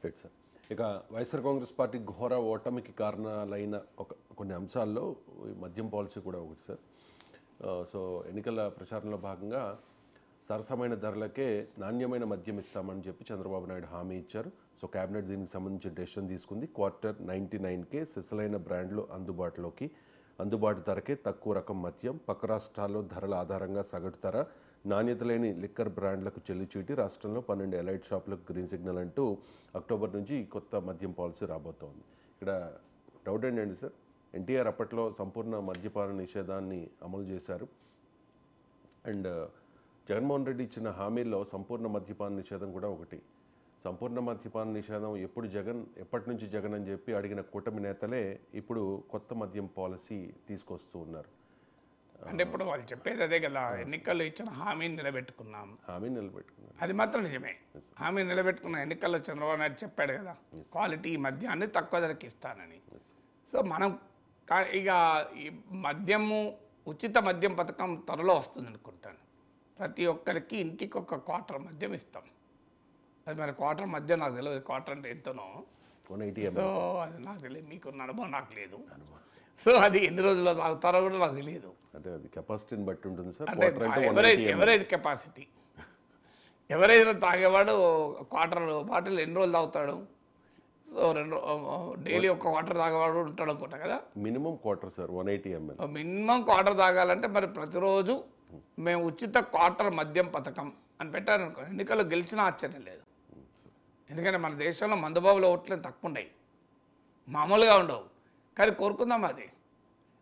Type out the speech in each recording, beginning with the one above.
Right sir. ఇక YSR Congress party ఘోర ఓటమికి కారణాలైన కొన్ని అంశాల్లో ఈ మద్యం పాలసీ కూడా ఒకటి సార్. సో ఎన్నికల ప్రచారంలో భాగంగా సరసమైన ధరలకే నాణ్యమైన మద్యం ఇస్తామని చెప్పి చంద్రబాబు నాయుడు హామీ ఇచ్చారు. సో కేబినెట్ దీనికి సంబంధించి డెసిషన్ తీసుకుంది. క్వార్టర్ 99కే సిసలైన బ్రాండ్లు అందుబాటు ధరకే తక్కువ రకం మద్యం, పక్క రాష్ట్రాల్లో ధరల ఆధారంగా సగటు ధర, నాణ్యత లేని లిక్కర్ బ్రాండ్లకు చెల్లిచీటి, రాష్ట్రంలో 12 ఎలైట్ షాపులకు గ్రీన్ సిగ్నల్ అంటూ అక్టోబర్ నుంచి ఈ కొత్త మద్యం పాలసీ రాబోతోంది. ఇక్కడ డౌట్ ఏంటండి సార్, ఎన్టీఆర్ అప్పట్లో సంపూర్ణ మద్యపాన నిషేధాన్ని అమలు చేశారు. అండ్ జగన్మోహన్ రెడ్డి ఇచ్చిన హామీల్లో సంపూర్ణ మద్యపాన నిషేధం కూడా ఒకటి. సంపూర్ణ మద్యపాన నిషేధం ఎప్పటి నుంచి జగన్ అని చెప్పి అడిగిన కూటమి నేతలే ఇప్పుడు కొత్త మద్యం పాలసీ తీసుకొస్తూ ఉన్నారు. అంటే ఇప్పుడు వాళ్ళు చెప్పేది అదే కదా, ఎన్నికల్లో ఇచ్చిన హామీని నిలబెట్టుకున్నాం. అది మాత్రం నిజమే. హామీ నిలబెట్టుకున్న ఎన్నికల్లో చంద్రబాబు నాయుడు చెప్పాడు కదా, క్వాలిటీ మద్యాన్ని తక్కువ ధరకి ఇస్తానని. సో మనం ఇక ఈ మద్యము ఉచిత మద్యం పథకం త్వరలో వస్తుంది అనుకుంటాను. ప్రతి ఒక్కరికి ఇంటికి ఒక క్వార్టర్ మద్యం ఇస్తాం. అది మరి క్వార్టర్ మద్యం నాకు తెలియదు, క్వార్టర్ అంటే ఎంతనో. సో అది నాకు తెలియదు, మీకున్న అనుభవం నాకు లేదు. సో అది ఎన్ని రోజుల్లో తాగుతారో కూడా నాకు తెలియదు. అంటే అది కెపాసిటీని బట్టి ఉంటుంది సార్. ఎవరేజ్ కెపాసిటీ, ఎవరేజ్లో తాగేవాడు క్వార్టర్ బాటిల్ ఎన్ని రోజులు తాగుతాడు? సో డైలీ ఒక క్వార్టర్ తాగేవాడు ఉంటాడు అనుకుంటా కదా. Minimum quarter sir, 180 ml minimum quarter తాగాలంటే మరి ప్రతిరోజు మేము ఉచిత క్వార్టర్ మద్యం పథకం అని పెట్టారనుకో, ఎన్నికల్లో గెలిచినా ఆశ్చర్యం లేదు. ఎందుకంటే మన దేశంలో మందుబాబుల ఓట్లు తక్కువ ఉన్నాయి, మామూలుగా ఉండవు. కానీ కోరుకుందాం అది.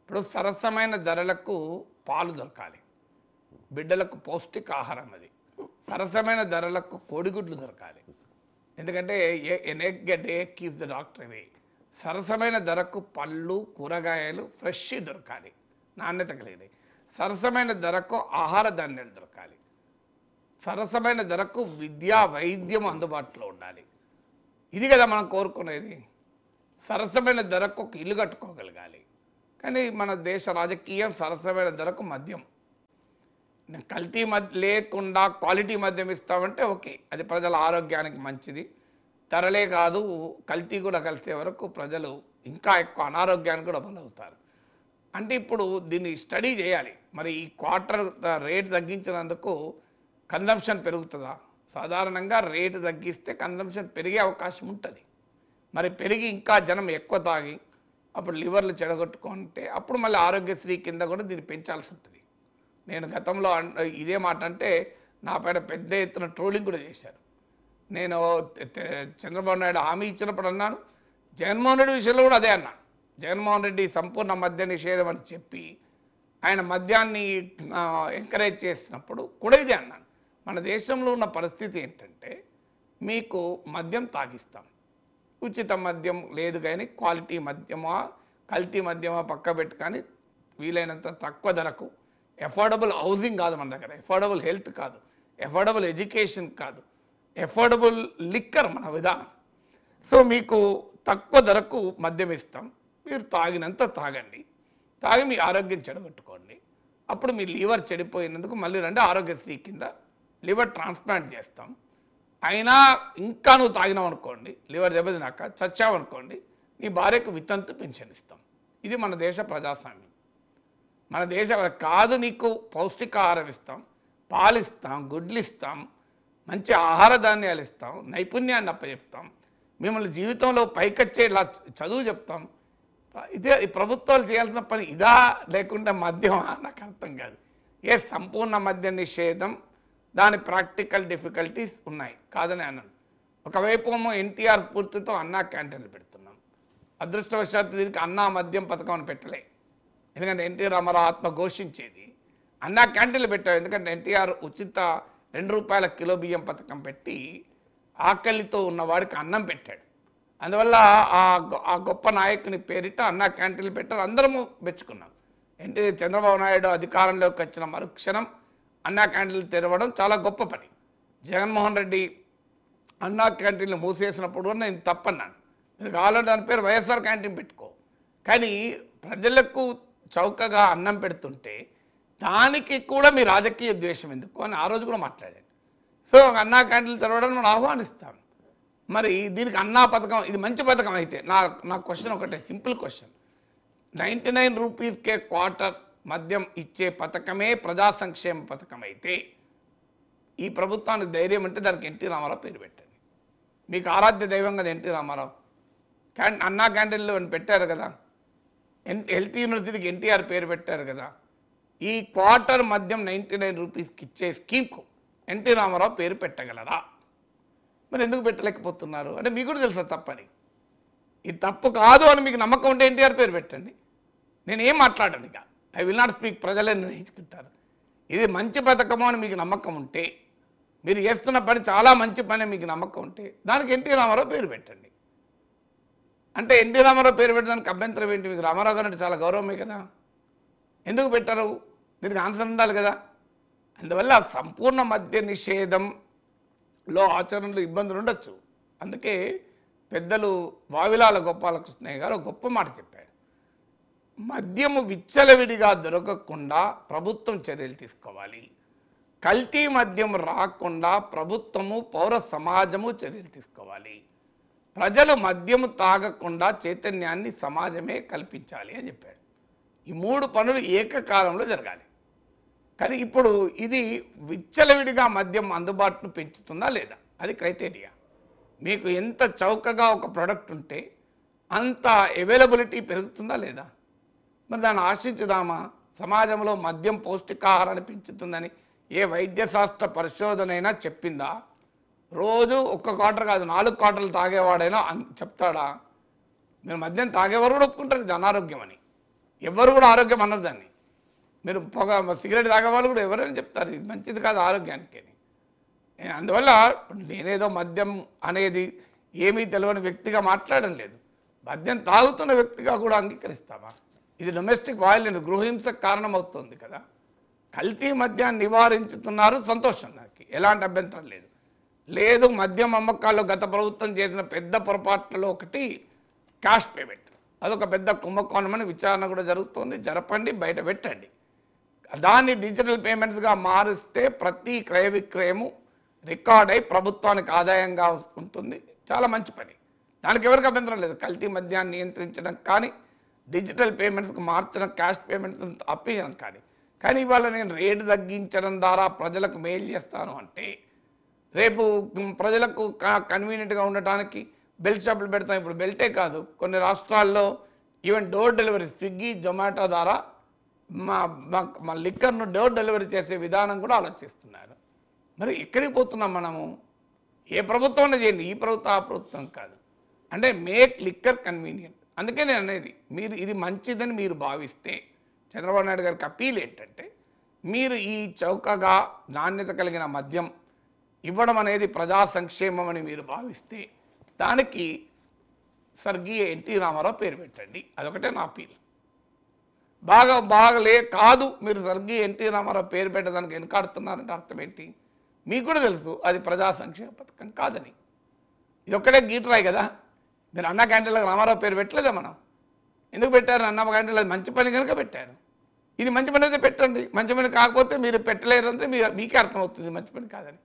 ఇప్పుడు సరసమైన ధరలకు పాలు దొరకాలి, బిడ్డలకు పౌష్టికాహారం, అది సరసమైన ధరలకు కోడిగుడ్లు దొరకాలి. ఎందుకంటే an egg a day keep the doctor away. సరసమైన ధరకు పళ్ళు కూరగాయలు ఫ్రెష్ దొరకాలి, నాణ్యత కలిగినవి. సరసమైన ధరకు ఆహార ధాన్యాలు దొరకాలి. సరసమైన ధరకు విద్యా వైద్యం అందుబాటులో ఉండాలి. ఇది కదా మనం కోరుకునేది. సరసమైన ధరకు ఒక ఇల్లు కట్టుకోగలగాలి. కానీ మన దేశ రాజకీయం సరసమైన ధరకు మద్యం, కల్తీ లేకుండా క్వాలిటీ మద్యం ఇస్తామంటే ఓకే, అది ప్రజల ఆరోగ్యానికి మంచిది. ధరలే కాదు, కల్తీ కూడా కలిసే వరకు ప్రజలు ఇంకా ఎక్కువ అనారోగ్యానికి కూడా బలవుతారు. అంటే ఇప్పుడు దీన్ని స్టడీ చేయాలి. మరి ఈ క్వార్టర్ రేట్ తగ్గించినందుకు కన్జంప్షన్ పెరుగుతుందా? సాధారణంగా రేటు తగ్గిస్తే కన్జంప్షన్ పెరిగే అవకాశం ఉంటుంది. మరి పెరిగి ఇంకా జనం ఎక్కువ తాగి అప్పుడు లివర్లు చెడగొట్టుకుంటే అప్పుడు మళ్ళీ ఆరోగ్యశ్రీ కింద కూడా దీన్ని పెంచాల్సి ఉంటుంది. నేను గతంలో ఇదే మాట అంటే నా పైన పెద్ద ఎత్తున ట్రోలింగ్ కూడా చేశారు. నేను చంద్రబాబు నాయుడు హామీ ఇచ్చినప్పుడు అన్నాను, జగన్మోహన్ రెడ్డి విషయంలో కూడా అదే అన్నాను. జగన్మోహన్ రెడ్డి సంపూర్ణ మద్య నిషేధం అని చెప్పి ఆయన మద్యాన్ని ఎంకరేజ్ చేసినప్పుడు కూడా ఇదే అన్నాను. మన దేశంలో ఉన్న పరిస్థితి ఏంటంటే, మీకు మద్యం తాగిస్తాం, ఉచిత మద్యం లేదు కానీ క్వాలిటీ మద్యమా కల్తీ మద్యమా పక్క పెట్టు, కానీ వీలైనంత తక్కువ ధరకు ఎఫోర్డబుల్ హౌసింగ్ కాదు మన దగ్గర, ఎఫోర్డబుల్ హెల్త్ కాదు, ఎఫోర్డబుల్ ఎడ్యుకేషన్ కాదు, ఎఫోర్డబుల్ లిక్కర్ మన విధానం. సో మీకు తక్కువ ధరకు మద్యం ఇస్తాం, మీరు తాగినంత తాగండి, తాగి మీ ఆరోగ్యం చెడగొట్టుకోండి. అప్పుడు మీ లివర్ చెడిపోయినందుకు మళ్ళీ రండి, ఆరోగ్యశ్రీ కింద లివర్ ట్రాన్స్ప్లాంట్ చేస్తాం. అయినా ఇంకా నువ్వు తాగినావు అనుకోండి, లివర్ దెబ్బతినాక చచ్చావనుకోండి, నీ భార్యకు వితంతు పెన్షన్ ఇస్తాం. ఇది మన దేశ ప్రజాస్వామ్యం. మన దేశ కాదు, నీకు పౌష్టికాహారం ఇస్తాం, పాలు ఇస్తాం, గుడ్లు ఇస్తాం, మంచి ఆహార ధాన్యాలు ఇస్తాం, నైపుణ్యాన్ని అప్పచెప్తాం, మిమ్మల్ని జీవితంలో పైకొచ్చే ఇలా చదువు చెప్తాం. ఇదే ఈ ప్రభుత్వాలు చేయాల్సిన పని ఇదా, లేకుండా మద్యమా? నాకు అర్థం కాదు. సంపూర్ణ మద్య నిషేధం, దాని ప్రాక్టికల్ డిఫికల్టీస్ ఉన్నాయి, కాదని అన్నాను. ఒకవైపు ఎన్టీఆర్ స్ఫూర్తితో అన్నా క్యాంటీన్లు పెడుతున్నాం. అదృష్టవశాత్తు దీనికి అన్నా మద్యం పథకం అని పెట్టలే, ఎందుకంటే ఎన్టీ రామారావు ఆత్మ ఘోషించేది. అన్నా క్యాంటీన్లు పెట్టావు, ఎందుకంటే ఎన్టీఆర్ ఉచిత 2 రూపాయల కిలో బియ్యం పథకం పెట్టి ఆకలితో ఉన్నవాడికి అన్నం పెట్టాడు. అందువల్ల ఆ గొప్ప నాయకుని పేరిట అన్నా క్యాంటీన్లు పెట్టారు, అందరము మెచ్చుకున్నాం. చంద్రబాబు నాయుడు అధికారంలోకి వచ్చిన మరుక్షణం అన్నా క్యాంటీన్లు తెరవడం చాలా గొప్ప పని. జగన్మోహన్ రెడ్డి అన్నా క్యాంటీన్లు మూసేసినప్పుడు కూడా నేను తప్పన్నాను, మీరు కావాలంటే దాని పేరు వైఎస్ఆర్ క్యాంటీన్ పెట్టుకో, కానీ ప్రజలకు చౌకగా అన్నం పెడుతుంటే దానికి కూడా మీ రాజకీయ ద్వేషం ఎందుకు అని ఆ రోజు కూడా మాట్లాడాను. సో అన్నా క్యాంటీన్లు తెరవడం మనం ఆహ్వానిస్తాం. మరి దీనికి అన్నా పథకం ఇది మంచి పథకం అయితే నా క్వశ్చన్ ఒకటే, సింపుల్ క్వశ్చన్. 99 రూపీస్కే క్వార్టర్ మద్యం ఇచ్చే పథకమే ప్రజా సంక్షేమ పథకం అయితే ఈ ప్రభుత్వానికి ధైర్యం అంటే దానికి ఎన్టీ రామారావు పేరు పెట్టండి. మీకు ఆరాధ్య దైవం కదా ఎన్టీ రామారావు. అన్నా క్యాంటీన్లు అని పెట్టారు కదా, హెల్త్ యూనివర్సిటీకి ఎన్టీఆర్ పేరు పెట్టారు కదా. ఈ క్వార్టర్ మద్యం 99 రూపీస్కి ఇచ్చే స్కీమ్కు ఎన్టీ రామారావు పేరు పెట్టగలరా? మరి ఎందుకు పెట్టలేకపోతున్నారు అంటే మీకు కూడా తెలుసా తప్పని. ఇది తప్పు కాదు అని మీకు నమ్మకం ఉంటే ఎన్టీఆర్ పేరు పెట్టండి. నేనేం మాట్లాడను, ఇక ఐ విల్ నాట్ స్పీక్, ప్రజలే నిర్ణయించుకుంటారు. ఇది మంచి పథకము అని మీకు నమ్మకం ఉంటే, మీరు చేస్తున్న పని చాలా మంచి పని మీకు నమ్మకం ఉంటే దానికి ఎన్టీ రామారావు పేరు పెట్టండి. అంటే ఎన్టీ రామారావు పేరు పెట్టడానికి అభ్యంతరం ఏంటి? మీకు రామారావు గారు అంటే చాలా గౌరవమే కదా, ఎందుకు పెట్టరు? దీనికి ఆన్సర్ ఉండాలి కదా. అందువల్ల సంపూర్ణ మద్య నిషేధంలో ఆచరణలో ఇబ్బందులు ఉండొచ్చు. అందుకే పెద్దలు వావిలాల గోపాలకృష్ణయ్య గారు గొప్ప మాట చెప్పారు. మద్యము విచ్చలవిడిగా దొరకకుండా ప్రభుత్వం చర్యలు తీసుకోవాలి. కల్తీ మద్యం రాకుండా ప్రభుత్వము పౌర సమాజము చర్యలు తీసుకోవాలి. ప్రజలు మద్యము తాగకుండా చైతన్యాన్ని సమాజమే కల్పించాలి అని చెప్పాడు. ఈ 3 పనులు ఏకకాలంలో జరగాలి. కానీ ఇప్పుడు ఇది విచ్చలవిడిగా మద్యం అందుబాటును పెంచుతుందా లేదా, అది క్రైటీరియా. మీకు ఎంత చౌకగా ఒక ప్రోడక్ట్ ఉంటే అంత అవైలబిలిటీ పెరుగుతుందా లేదా? మరి దాన్ని ఆశించుదామా? సమాజంలో మద్యం పౌష్టికాహారాన్ని పెంచుతుందని ఏ వైద్యశాస్త్ర పరిశోధనైనా చెప్పిందా? రోజు 1 క్వార్టర్ కాదు 4 క్వార్టర్లు తాగేవాడైనా చెప్తాడా? మీరు మద్యం తాగేవారు కూడా ఒప్పుకుంటారు ఇది అనారోగ్యం అని. ఎవరు కూడా ఆరోగ్యం అన్నారు దాన్ని. మీరు సిగరెట్ తాగేవాళ్ళు కూడా ఎవరైనా చెప్తారు ఇది మంచిది కాదు ఆరోగ్యానికి అని. అందువల్ల నేనేదో మద్యం అనేది ఏమీ తెలియని వ్యక్తిగా మాట్లాడడం లేదు, మద్యం తాగుతున్న వ్యక్తిగా కూడా అంగీకరిస్తామా? ఇది డొమెస్టిక్ వైలెన్స్, గృహహింసకు కారణమవుతుంది కదా. కల్తీ మద్యాన్ని నివారించుతున్నారు, సంతోషం, నాకు ఎలాంటి అభ్యంతరం లేదు. లేదు మద్యం అమ్మకాల్లో గత ప్రభుత్వం చేసిన పెద్ద పొరపాట్లలో ఒకటి క్యాష్ పేమెంట్, అదొక పెద్ద కుంభకోణం అని విచారణ కూడా జరుగుతుంది. జరపండి, బయట పెట్టండి. దాన్ని డిజిటల్ పేమెంట్స్గా మారిస్తే ప్రతి క్రయ విక్రయము రికార్డ్ అయి ప్రభుత్వానికి ఆదాయంగా ఉంటుంది. చాలా మంచి పని, దానికి ఎవరికి అభ్యంతరం లేదు. కల్తీ మద్యాన్ని నియంత్రించడం కానీ, డిజిటల్ పేమెంట్స్కి మార్చడం, క్యాష్ పేమెంట్స్ అప్పించడం కానీ ఇవాళ నేను రేటు తగ్గించడం ద్వారా ప్రజలకు మేలు చేస్తాను అంటే, రేపు ప్రజలకు కన్వీనియంట్గా ఉండటానికి బెల్ట్ షాపులు పెడతాం. ఇప్పుడు బెల్టే కాదు, కొన్ని రాష్ట్రాల్లో even door delivery, Swiggy Zomato ద్వారా మా లిక్కర్ను డోర్ డెలివరీ చేసే విధానం కూడా ఆలోచిస్తున్నారు. మరి ఎక్కడికి పోతున్నాం మనము? ఏ ప్రభుత్వం చేయండి, ఈ ప్రభుత్వం ఆ ప్రభుత్వం కాదు. అంటే మేక్ లిక్కర్ కన్వీనియంట్. అందుకే నేను అనేది, మీరు ఇది మంచిదని మీరు భావిస్తే, చంద్రబాబు నాయుడు గారికి అప్పీల్ ఏంటంటే, మీరు ఈ చౌకగా నాణ్యత కలిగిన మద్యం ఇవ్వడం అనేది ప్రజా సంక్షేమం అని మీరు భావిస్తే దానికి స్వర్గీయ ఎన్టీ రామారావు పేరు పెట్టండి. అదొకటే నా అప్పీల్. బాగలే కాదు, మీరు స్వర్గీయ ఎన్టీ రామారావు పేరు పెట్టడానికి వెనకాడుతున్నారంటే అర్థం ఏంటి? మీకు కూడా తెలుసు అది ప్రజా సంక్షేమ పథకం కాదని. ఇది ఒక్కటే గీటరాయి కదా. మీరు అన్నా క్యాంటీన్లకు రామారావు పేరు పెట్టలేదా? మనం ఎందుకు పెట్టారు? అన్న క్యాంటీన్లో మంచి పని కనుక పెట్టారు. ఇది మంచి పని అయితే పెట్టండి, మంచి పని కాకపోతే మీరు పెట్టలేరంటే మీకే అర్థమవుతుంది మంచి పని కాదని.